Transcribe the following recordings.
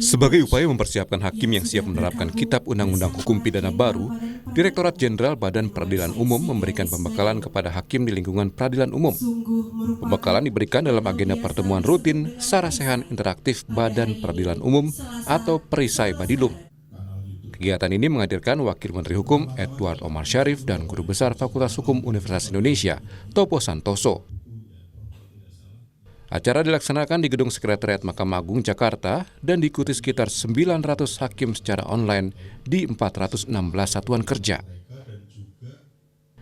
Sebagai upaya mempersiapkan hakim yang siap menerapkan Kitab Undang-Undang Hukum Pidana baru, Direktorat Jenderal Badan Peradilan Umum memberikan pembekalan kepada hakim di lingkungan peradilan umum. Pembekalan diberikan dalam agenda pertemuan rutin Sarasehan Interaktif Badan Peradilan Umum atau Perisai Badilum. Kegiatan ini menghadirkan Wakil Menteri Hukum Edward Omar Syarif dan Guru Besar Fakultas Hukum Universitas Indonesia, Topo Santoso. Acara dilaksanakan di Gedung Sekretariat Mahkamah Agung Jakarta dan diikuti sekitar 900 hakim secara online di 416 satuan kerja.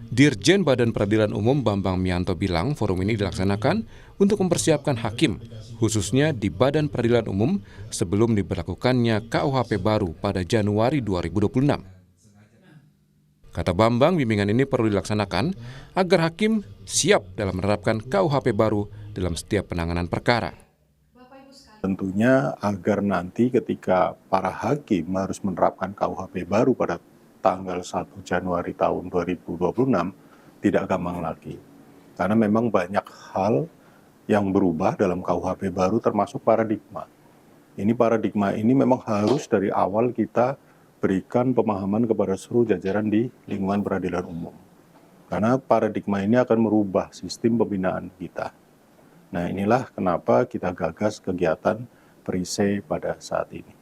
Dirjen Badan Peradilan Umum Bambang Mianto bilang forum ini dilaksanakan untuk mempersiapkan hakim, khususnya di Badan Peradilan Umum sebelum diberlakukannya KUHP baru pada Januari 2026. Kata Bambang, bimbingan ini perlu dilaksanakan agar hakim siap dalam menerapkan KUHP baru dalam setiap penanganan perkara. Tentunya agar nanti ketika para hakim harus menerapkan KUHP baru pada tanggal 1 Januari tahun 2026 tidak gampang lagi. Karena memang banyak hal yang berubah dalam KUHP baru termasuk paradigma. Paradigma ini memang harus dari awal kita berikan pemahaman kepada seluruh jajaran di lingkungan peradilan umum. Karena paradigma ini akan merubah sistem pembinaan kita. Nah, inilah kenapa kita gagas kegiatan perisai pada saat ini.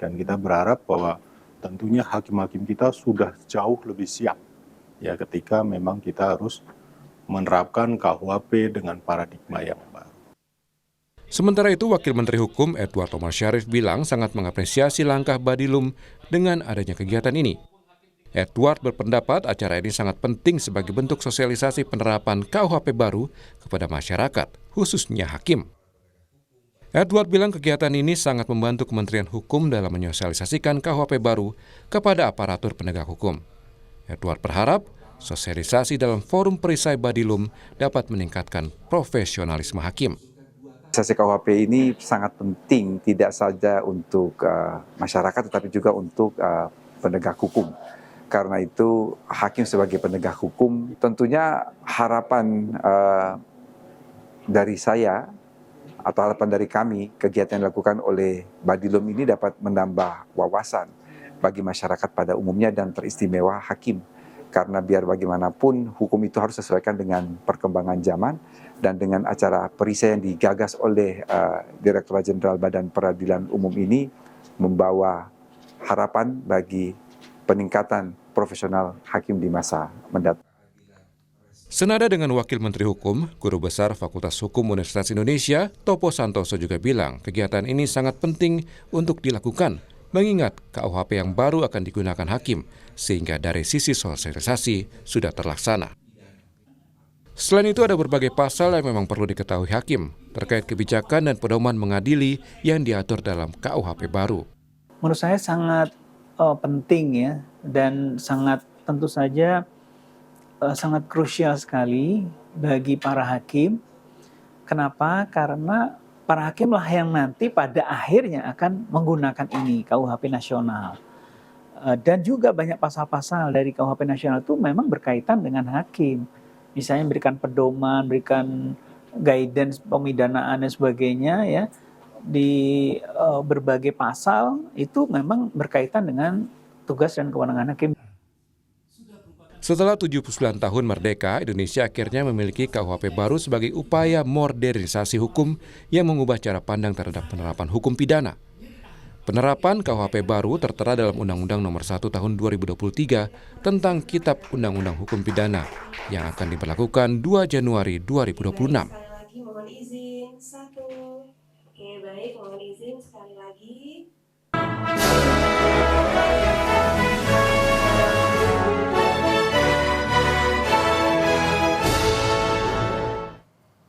Dan kita berharap bahwa tentunya hakim-hakim kita sudah jauh lebih siap ya ketika memang kita harus menerapkan KUHP dengan paradigma yang baru. Sementara itu, Wakil Menteri Hukum Edward Omar Syarif bilang sangat mengapresiasi langkah Badilum dengan adanya kegiatan ini. Edward berpendapat acara ini sangat penting sebagai bentuk sosialisasi penerapan KUHP baru kepada masyarakat, khususnya hakim. Edward bilang kegiatan ini sangat membantu Kementerian Hukum dalam menyosialisasikan KUHP baru kepada aparatur penegak hukum. Edward berharap sosialisasi dalam forum perisai Badilum dapat meningkatkan profesionalisme hakim. Sosialisasi KUHP ini sangat penting tidak saja untuk masyarakat tetapi juga untuk penegak hukum. Karena itu hakim sebagai penegak hukum tentunya harapan dari saya atau harapan dari kami kegiatan yang dilakukan oleh Badilum ini dapat menambah wawasan bagi masyarakat pada umumnya dan teristimewa hakim. Karena biar bagaimanapun hukum itu harus sesuaikan dengan perkembangan zaman dan dengan acara perisai yang digagas oleh Direktorat Jenderal Badan Peradilan Umum ini membawa harapan bagi peningkatan profesional hakim di masa mendatang. Senada dengan Wakil Menteri Hukum, Guru Besar Fakultas Hukum Universitas Indonesia, Topo Santoso juga bilang kegiatan ini sangat penting untuk dilakukan, mengingat KUHP yang baru akan digunakan hakim, sehingga dari sisi sosialisasi sudah terlaksana. Selain itu ada berbagai pasal yang memang perlu diketahui hakim, terkait kebijakan dan pedoman mengadili yang diatur dalam KUHP baru. Menurut saya sangat penting ya, dan sangat tentu saja sangat krusial sekali bagi para hakim. Kenapa? Karena para hakim lah yang nanti pada akhirnya akan menggunakan ini KUHP nasional. Dan juga banyak pasal-pasal dari KUHP nasional itu memang berkaitan dengan hakim. Misalnya memberikan pedoman, berikan guidance pemidanaan dan sebagainya ya. Di berbagai pasal itu memang berkaitan dengan tugas dan kewenangan hakim. Setelah 79 tahun merdeka, Indonesia akhirnya memiliki KUHP baru sebagai upaya modernisasi hukum yang mengubah cara pandang terhadap penerapan hukum pidana. Penerapan KUHP baru tertera dalam Undang-Undang Nomor 1 Tahun 2023 tentang Kitab Undang-Undang Hukum Pidana yang akan diberlakukan 2 Januari 2026.